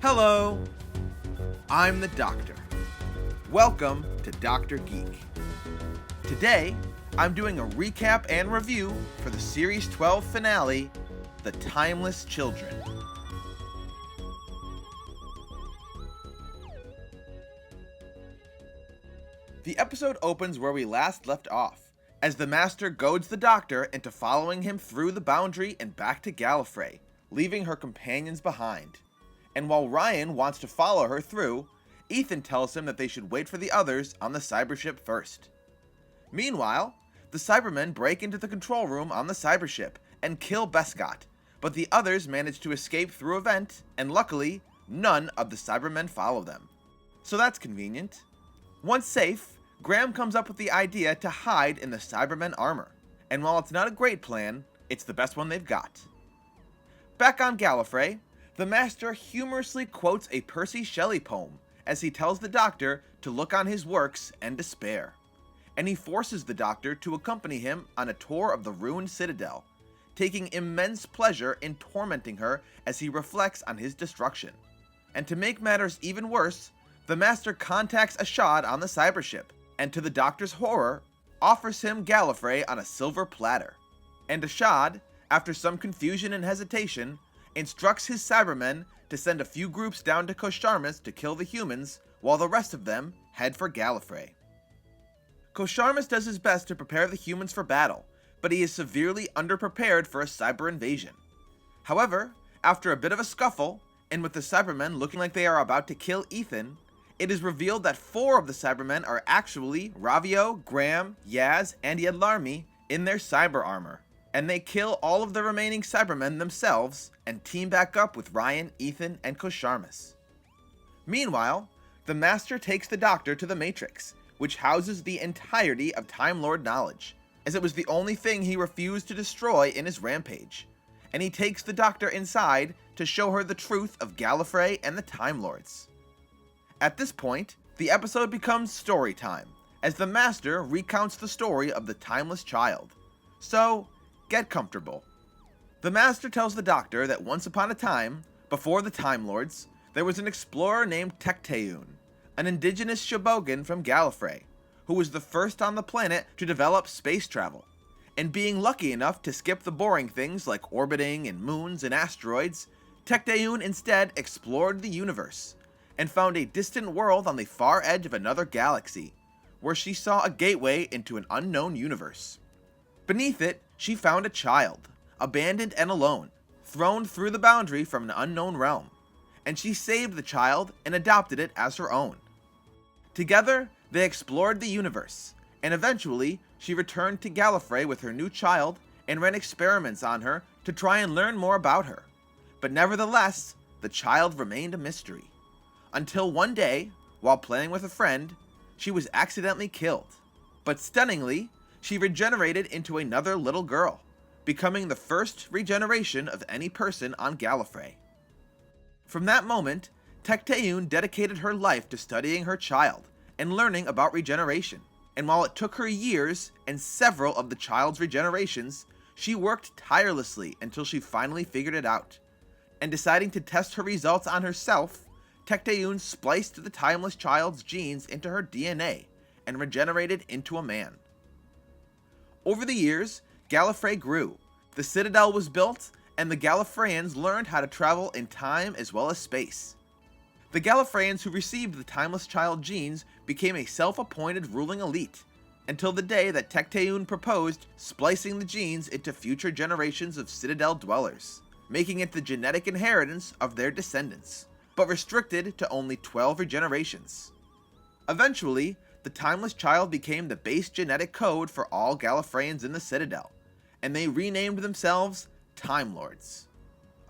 Hello, I'm the Doctor. Welcome to DoctorGeek. Today, I'm doing a recap and review for the Series 12 finale, The Timeless Children. The episode opens where we last left off, as the Master goads the Doctor into following him through the boundary and back to Gallifrey, leaving her companions behind. And while Ryan wants to follow her through, Ethan tells him that they should wait for the others on the cybership first. Meanwhile, the Cybermen break into the control room on the cybership and kill Bescott, but the others manage to escape through a vent, and luckily, none of the Cybermen follow them. So that's convenient. Once safe, Graham comes up with the idea to hide in the Cybermen armor, and while it's not a great plan, it's the best one they've got. Back on Gallifrey, the Master humorously quotes a Percy Shelley poem as he tells the Doctor to look on his works and despair, and he forces the Doctor to accompany him on a tour of the ruined citadel, taking immense pleasure in tormenting her as he reflects on his destruction. And to make matters even worse, the Master contacts Ashad on the cybership, and to the Doctor's horror, offers him Gallifrey on a silver platter. And Ashad, after some confusion and hesitation, instructs his Cybermen to send a few groups down to Kosharmus to kill the humans, while the rest of them head for Gallifrey. Kosharmus does his best to prepare the humans for battle, but he is severely underprepared for a cyber invasion. However, after a bit of a scuffle, and with the Cybermen looking like they are about to kill Ethan, it is revealed that 4 of the Cybermen are actually Ravio, Graham, Yaz, and Yedlarmi in their cyber armor, and they kill all of the remaining Cybermen themselves and team back up with Ryan, Ethan, and Kosharmus. Meanwhile, the Master takes the Doctor to the Matrix, which houses the entirety of Time Lord knowledge, as it was the only thing he refused to destroy in his rampage, and he takes the Doctor inside to show her the truth of Gallifrey and the Time Lords. At this point, the episode becomes story time, as the Master recounts the story of the Timeless Child. So, get comfortable. The Master tells the Doctor that once upon a time, before the Time Lords, there was an explorer named Tecteun, an indigenous Shobogan from Gallifrey, who was the first on the planet to develop space travel. And being lucky enough to skip the boring things like orbiting and moons and asteroids, Tecteun instead explored the universe, and found a distant world on the far edge of another galaxy, where she saw a gateway into an unknown universe. Beneath it, she found a child, abandoned and alone, thrown through the boundary from an unknown realm, and she saved the child and adopted it as her own. Together, they explored the universe, and eventually, she returned to Gallifrey with her new child and ran experiments on her to try and learn more about her. But nevertheless, the child remained a mystery. Until one day, while playing with a friend, she was accidentally killed. But stunningly, she regenerated into another little girl, becoming the first regeneration of any person on Gallifrey. From that moment, Tecteun dedicated her life to studying her child and learning about regeneration. And while it took her years and several of the child's regenerations, she worked tirelessly until she finally figured it out. And deciding to test her results on herself, Tecteun spliced the Timeless Child's genes into her DNA and regenerated into a man. Over the years, Gallifrey grew, the Citadel was built, and the Gallifreyans learned how to travel in time as well as space. The Gallifreyans who received the Timeless Child genes became a self-appointed ruling elite, until the day that Tecteun proposed splicing the genes into future generations of Citadel dwellers, making it the genetic inheritance of their descendants, but restricted to only 12 regenerations. Eventually, the Timeless Child became the base genetic code for all Gallifreyans in the Citadel, and they renamed themselves Time Lords.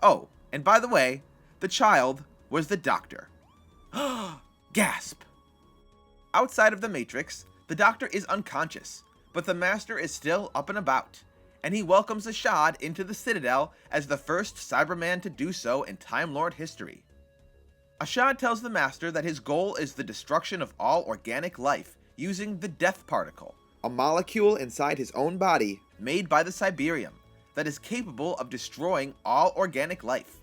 Oh, and by the way, the child was the Doctor. Gasp! Outside of the Matrix, the Doctor is unconscious, but the Master is still up and about, and he welcomes Ashad into the Citadel as the first Cyberman to do so in Time Lord history. Ashad tells the Master that his goal is the destruction of all organic life using the Death Particle, a molecule inside his own body made by the Cyberium that is capable of destroying all organic life.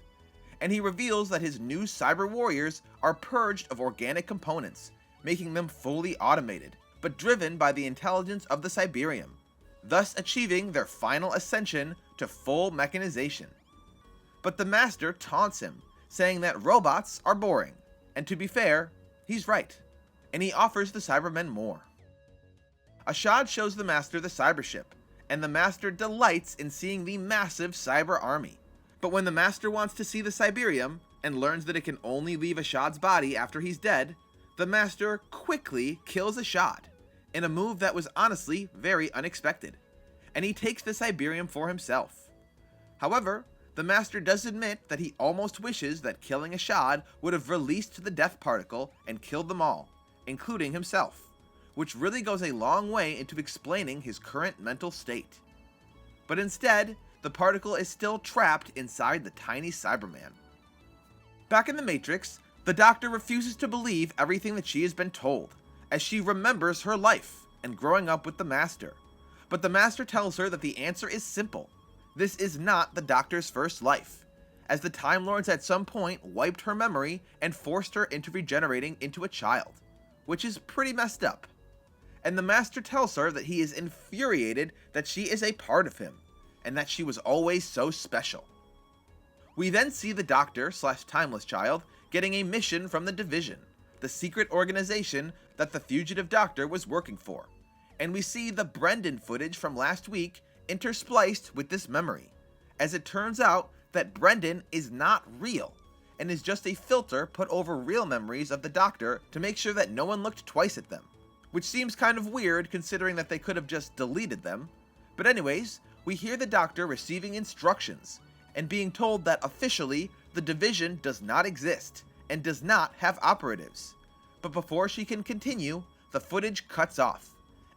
and he reveals that his new cyber warriors are purged of organic components, making them fully automated, but driven by the intelligence of the Cybermen, thus achieving their final ascension to full mechanization. But the Master taunts him, saying that robots are boring, and to be fair, he's right, and he offers the Cybermen more. Ashad shows the Master the cybership, and the Master delights in seeing the massive cyber army. But when the Master wants to see the Cybermen, and learns that it can only leave Ashad's body after he's dead, the Master quickly kills Ashad, in a move that was honestly very unexpected, and he takes the Cybermen for himself. However, the Master does admit that he almost wishes that killing Ashad would have released the death particle and killed them all, including himself, which really goes a long way into explaining his current mental state. But instead, the particle is still trapped inside the tiny Cyberman. Back in the Matrix, the Doctor refuses to believe everything that she has been told, as she remembers her life and growing up with the Master. But the Master tells her that the answer is simple. This is not the Doctor's first life, as the Time Lords at some point wiped her memory and forced her into regenerating into a child, which is pretty messed up. And the Master tells her that he is infuriated that she is a part of him, and that she was always so special. We then see the Doctor/Timeless Child getting a mission from the Division, the secret organization that the fugitive Doctor was working for, and we see the Brendan footage from last week interspliced with this memory, as it turns out that Brendan is not real, and is just a filter put over real memories of the Doctor to make sure that no one looked twice at them, which seems kind of weird considering that they could have just deleted them. But anyways, we hear the Doctor receiving instructions, and being told that officially the Division does not exist, and does not have operatives. But before she can continue, the footage cuts off,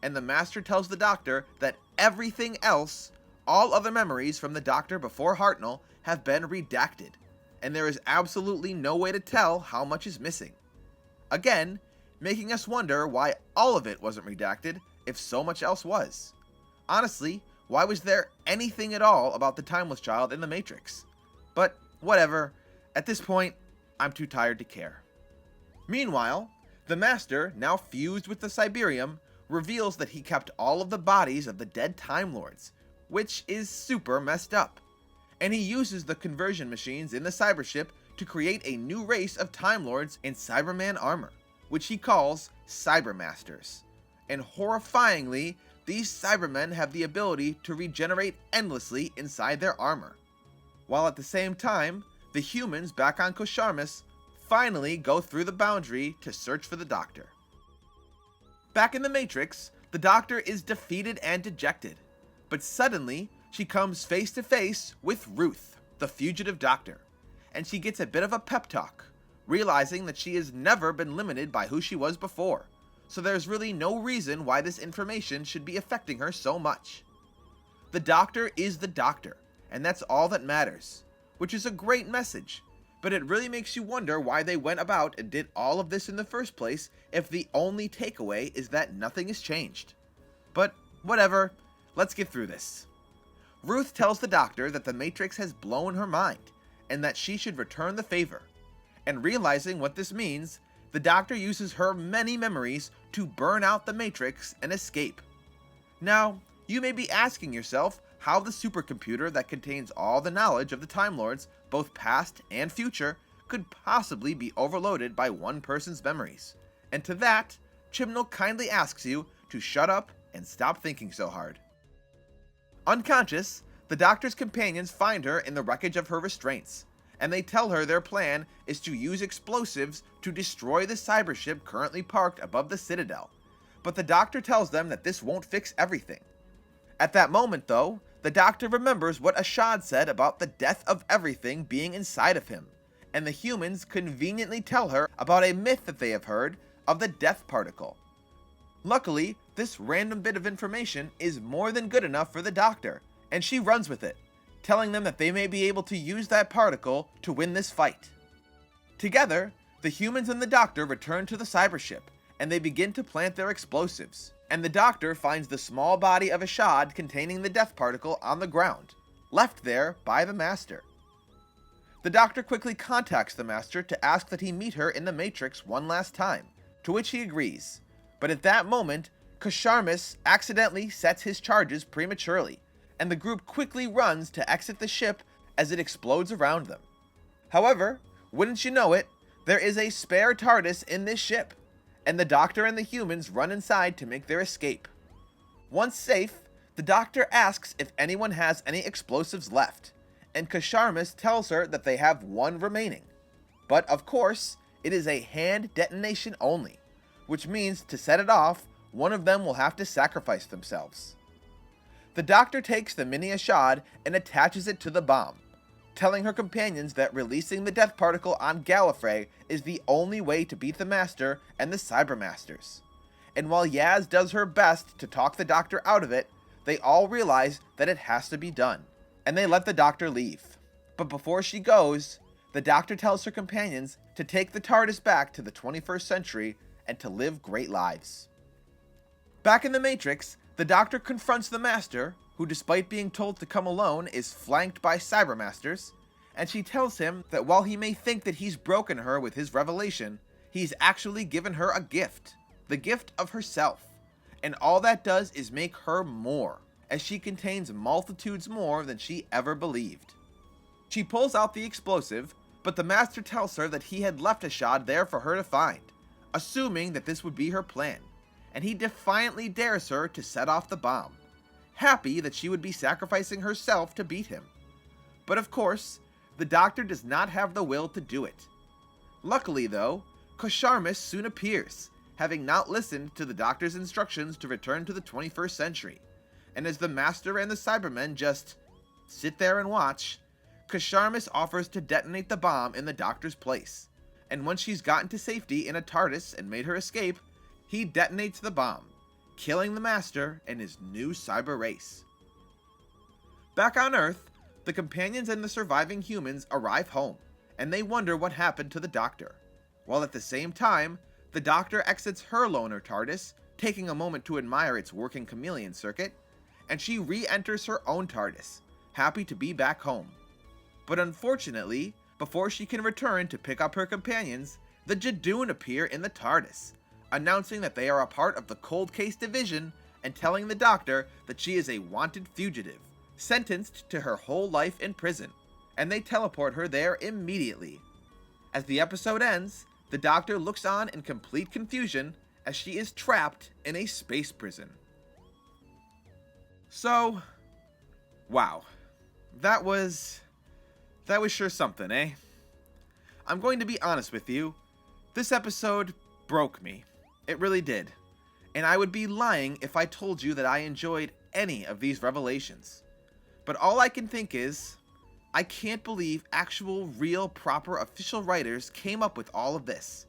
and the Master tells the Doctor that everything else, all other memories from the Doctor before Hartnell, have been redacted, and there is absolutely no way to tell how much is missing. Again, making us wonder why all of it wasn't redacted if so much else was. Honestly, why was there anything at all about the Timeless Child in the Matrix? But whatever, at this point, I'm too tired to care. Meanwhile, the Master, now fused with the Cybermen, reveals that he kept all of the bodies of the dead Time Lords, which is super messed up. And he uses the conversion machines in the cybership to create a new race of Time Lords in Cyberman armor, which he calls Cybermasters. And horrifyingly, these Cybermen have the ability to regenerate endlessly inside their armor. While at the same time, the humans back on Kosharmus finally go through the boundary to search for the Doctor. Back in the Matrix, the Doctor is defeated and dejected, but suddenly she comes face to face with Ruth, the fugitive Doctor, and she gets a bit of a pep talk, realizing that she has never been limited by who she was before, so there's really no reason why this information should be affecting her so much. The Doctor is the Doctor, and that's all that matters, which is a great message, but it really makes you wonder why they went about and did all of this in the first place if the only takeaway is that nothing has changed. But whatever, let's get through this. Ruth tells the Doctor that the Matrix has blown her mind, and that she should return the favor. And realizing what this means, the Doctor uses her many memories to burn out the Matrix and escape. Now, you may be asking yourself how the supercomputer that contains all the knowledge of the Time Lords, both past and future, could possibly be overloaded by one person's memories. And to that, Chibnall kindly asks you to shut up and stop thinking so hard. Unconscious, the Doctor's companions find her in the wreckage of her restraints, and they tell her their plan is to use explosives to destroy the cybership currently parked above the Citadel, but the Doctor tells them that this won't fix everything. At that moment, though, the Doctor remembers what Ashad said about the death of everything being inside of him, and the humans conveniently tell her about a myth that they have heard of the death particle. Luckily, this random bit of information is more than good enough for the Doctor, and she runs with it, telling them that they may be able to use that particle to win this fight. Together, the humans and the Doctor return to the cybership, and they begin to plant their explosives, and the Doctor finds the small body of Ashad containing the death particle on the ground, left there by the Master. The Doctor quickly contacts the Master to ask that he meet her in the Matrix one last time, to which he agrees. But at that moment, Kasharmis accidentally sets his charges prematurely, and the group quickly runs to exit the ship as it explodes around them. However, wouldn't you know it, there is a spare TARDIS in this ship, and the Doctor and the humans run inside to make their escape. Once safe, the Doctor asks if anyone has any explosives left, and Kasharmis tells her that they have one remaining. But of course, it is a hand detonation only, which means to set it off, one of them will have to sacrifice themselves. The Doctor takes the mini Ashad and attaches it to the bomb, telling her companions that releasing the death particle on Gallifrey is the only way to beat the Master and the Cybermasters. And while Yaz does her best to talk the Doctor out of it, they all realize that it has to be done, and they let the Doctor leave. But before she goes, the Doctor tells her companions to take the TARDIS back to the 21st century and to live great lives. Back in the Matrix, the Doctor confronts the Master, who despite being told to come alone is flanked by Cybermasters, and she tells him that while he may think that he's broken her with his revelation, he's actually given her a gift, the gift of herself, and all that does is make her more, as she contains multitudes more than she ever believed. She pulls out the explosive, but the Master tells her that he had left Ashad there for her to find, assuming that this would be her plan, and he defiantly dares her to set off the bomb, happy that she would be sacrificing herself to beat him. But of course, the Doctor does not have the will to do it. Luckily though, Kasharmis soon appears, having not listened to the Doctor's instructions to return to the 21st century, and as the Master and the Cybermen just sit there and watch, Kasharmis offers to detonate the bomb in the Doctor's place, and once she's gotten to safety in a TARDIS and made her escape, he detonates the bomb, killing the Master and his new cyber race. Back on Earth, the companions and the surviving humans arrive home, and they wonder what happened to the Doctor, while at the same time, the Doctor exits her loner TARDIS, taking a moment to admire its working chameleon circuit, and she re-enters her own TARDIS, happy to be back home. But unfortunately, before she can return to pick up her companions, the Jadoon appear in the TARDIS, announcing that they are a part of the Cold Case Division and telling the Doctor that she is a wanted fugitive, sentenced to her whole life in prison, and they teleport her there immediately. As the episode ends, the Doctor looks on in complete confusion as she is trapped in a space prison. So, wow, that was sure something, eh? I'm going to be honest with you, this episode broke me. It really did. And I would be lying if I told you that I enjoyed any of these revelations. But all I can think is, I can't believe actual, real, proper, official writers came up with all of this.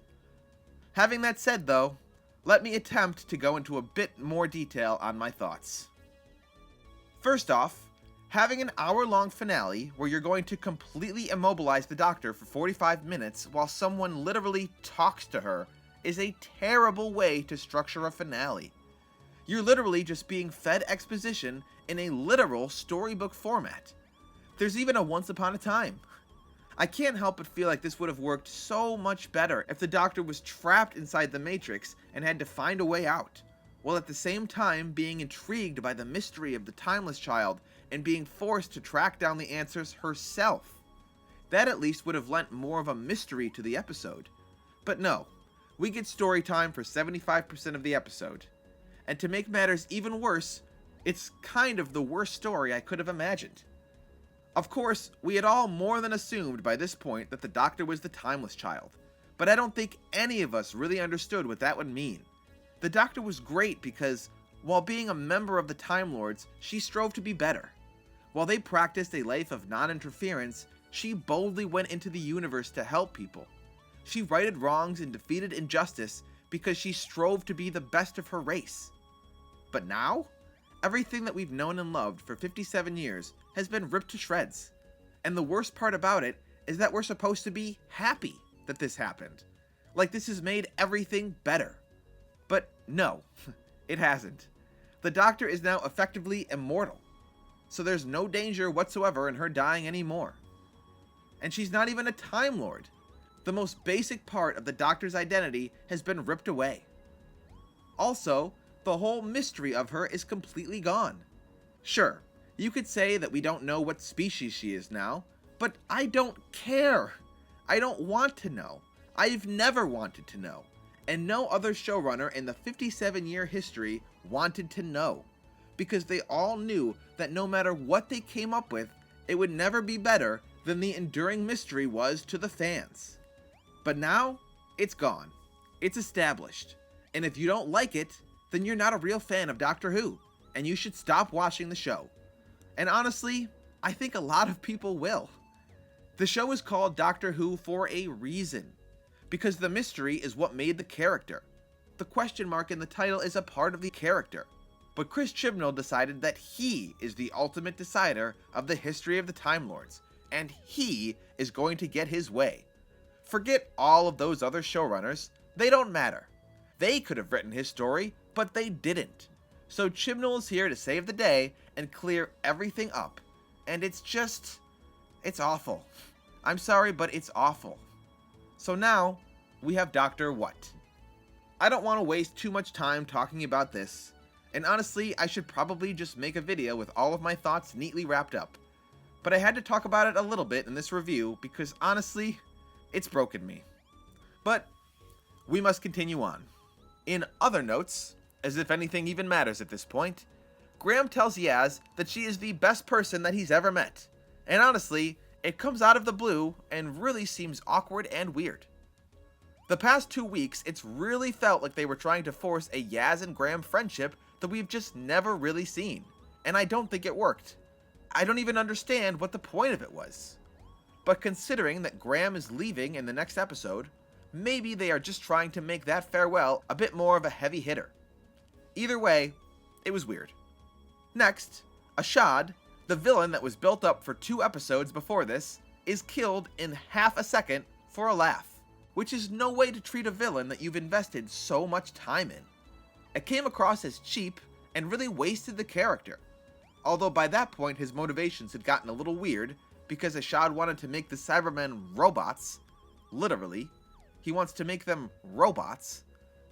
Having that said though, let me attempt to go into a bit more detail on my thoughts. First off, having an hour-long finale where you're going to completely immobilize the Doctor for 45 minutes while someone literally talks to her is a terrible way to structure a finale. You're literally just being fed exposition in a literal storybook format. There's even a once upon a time. I can't help but feel like this would have worked so much better if the Doctor was trapped inside the Matrix and had to find a way out, while at the same time being intrigued by the mystery of the Timeless Child and being forced to track down the answers herself. That at least would have lent more of a mystery to the episode. But no, we get story time for 75% of the episode. And to make matters even worse, it's kind of the worst story I could have imagined. Of course, we had all more than assumed by this point that the Doctor was the Timeless Child, but I don't think any of us really understood what that would mean. The Doctor was great because, while being a member of the Time Lords, she strove to be better. While they practiced a life of non-interference, she boldly went into the universe to help people. She righted wrongs and defeated injustice because she strove to be the best of her race. But now, everything that we've known and loved for 57 years has been ripped to shreds. And the worst part about it is that we're supposed to be happy that this happened. Like this has made everything better. But no, it hasn't. The Doctor is now effectively immortal, so there's no danger whatsoever in her dying anymore. and she's not even a Time Lord. The most basic part of the Doctor's identity has been ripped away. Also, the whole mystery of her is completely gone. Sure, you could say that we don't know what species she is now, but I don't care. I don't want to know. I've never wanted to know. And no other showrunner in the 57-year history wanted to know. Because they all knew that no matter what they came up with, it would never be better than the enduring mystery was to the fans. But now, it's gone. It's established. And if you don't like it, then you're not a real fan of Doctor Who, and you should stop watching the show. And honestly, I think a lot of people will. The show is called Doctor Who for a reason, because the mystery is what made the character. The question mark in the title is a part of the character. But Chris Chibnall decided that he is the ultimate decider of the history of the Time Lords, and he is going to get his way. Forget all of those other showrunners, they don't matter. They could have written his story, but they didn't. So Chibnall is here to save the day and clear everything up. And it's awful. I'm sorry, but it's awful. So now, we have Dr. What. I don't want to waste too much time talking about this, and honestly, I should probably just make a video with all of my thoughts neatly wrapped up. But I had to talk about it a little bit in this review because honestly, it's broken me. But we must continue on. In other notes, as if anything even matters at this point, Graham tells Yaz that she is the best person that he's ever met. And honestly, it comes out of the blue and really seems awkward and weird. The past 2 weeks, it's really felt like they were trying to force a Yaz and Graham friendship that we've just never really seen. And I don't think it worked. I don't even understand what the point of it was. But considering that Graham is leaving in the next episode, maybe they are just trying to make that farewell a bit more of a heavy hitter. Either way, it was weird. Next, Ashad, the villain that was built up for 2 episodes before this, is killed in half a second for a laugh, which is no way to treat a villain that you've invested so much time in. It came across as cheap and really wasted the character. Although by that point his motivations had gotten a little weird because Ashad wanted to make the Cybermen robots. Literally. He wants to make them robots.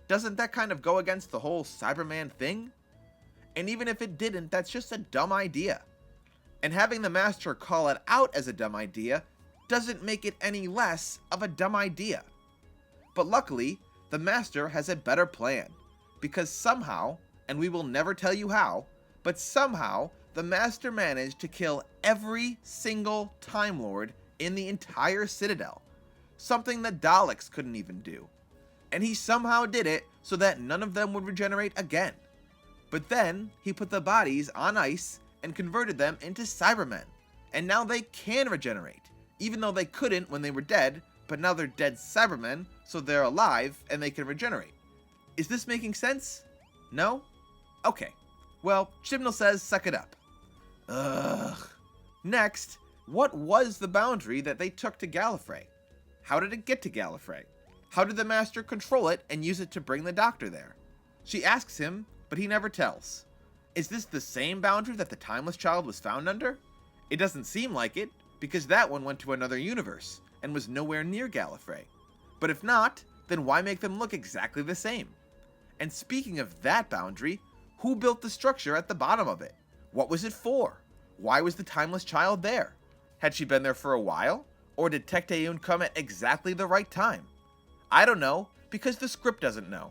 Doesn't that kind of go against the whole Cyberman thing? And even if it didn't, that's just a dumb idea. And having the Master call it out as a dumb idea doesn't make it any less of a dumb idea. But luckily, the Master has a better plan. Because somehow, and we will never tell you how, but somehow the Master managed to kill every single Time Lord in the entire Citadel. Something that Daleks couldn't even do. And he somehow did it so that none of them would regenerate again. But then, he put the bodies on ice and converted them into Cybermen. And now they can regenerate, even though they couldn't when they were dead, but now they're dead Cybermen, so they're alive and they can regenerate. Is this making sense? No? Okay. Well, Chibnall says suck it up. Ugh. Next, what was the boundary that they took to Gallifrey? How did it get to Gallifrey? How did the Master control it and use it to bring the Doctor there? She asks him, but he never tells. Is this the same boundary that the Timeless Child was found under? It doesn't seem like it, because that one went to another universe, and was nowhere near Gallifrey. But if not, then why make them look exactly the same? And speaking of that boundary, who built the structure at the bottom of it? What was it for? Why was the Timeless Child there? Had she been there for a while? Or did Tecteun come at exactly the right time? I don't know, because the script doesn't know.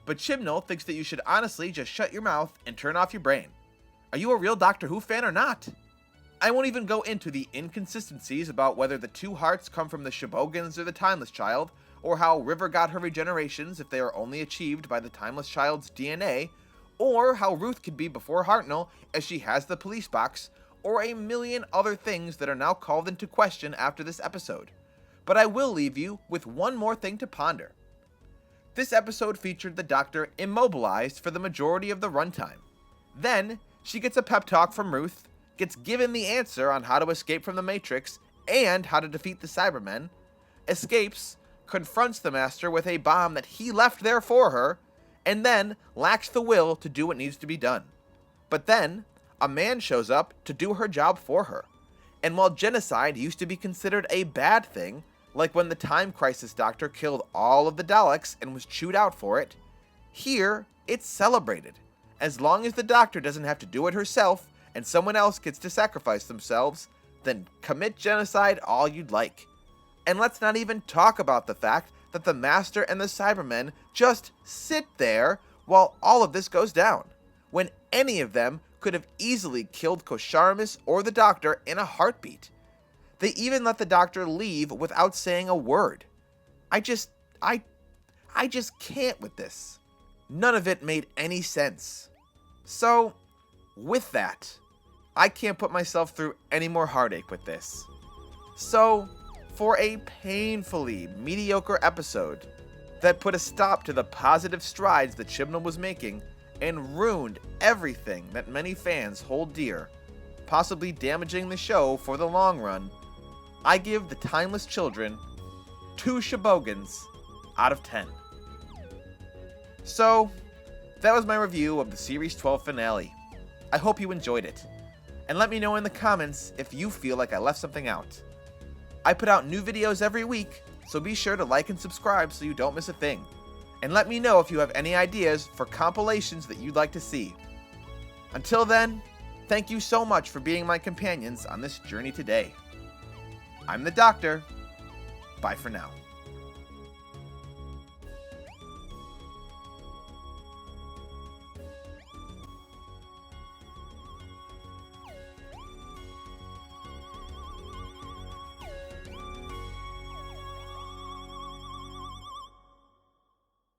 But Chibnall thinks that you should honestly just shut your mouth and turn off your brain. Are you a real Doctor Who fan or not? I won't even go into the inconsistencies about whether the 2 hearts come from the Shobogans or the Timeless Child, or how River got her regenerations if they are only achieved by the Timeless Child's DNA, or how Ruth could be before Hartnell as she has the police box, or a million other things that are now called into question after this episode. But I will leave you with one more thing to ponder. This episode featured the Doctor immobilized for the majority of the runtime. Then, she gets a pep talk from Ruth, gets given the answer on how to escape from the Matrix and how to defeat the Cybermen, escapes, confronts the Master with a bomb that he left there for her, and then lacks the will to do what needs to be done. But then, a man shows up to do her job for her. And while genocide used to be considered a bad thing, like when the Time Crisis Doctor killed all of the Daleks and was chewed out for it, here it's celebrated. As long as the Doctor doesn't have to do it herself and someone else gets to sacrifice themselves, then commit genocide all you'd like. And let's not even talk about the fact that the Master and the Cybermen just sit there while all of this goes down, when any of them could have easily killed Kosharamus or the Doctor in a heartbeat. They even let the Doctor leave without saying a word. I just can't with this. None of it made any sense. So, with that, I can't put myself through any more heartache with this. So, for a painfully mediocre episode that put a stop to the positive strides that Chibnall was making and ruined everything that many fans hold dear, possibly damaging the show for the long run, I give The Timeless Children 2 Shibogans out of 10. So, that was my review of the Series 12 finale. I hope you enjoyed it, and let me know in the comments if you feel like I left something out. I put out new videos every week, so be sure to like and subscribe so you don't miss a thing. And let me know if you have any ideas for compilations that you'd like to see. Until then, thank you so much for being my companions on this journey today. I'm the Doctor. Bye for now.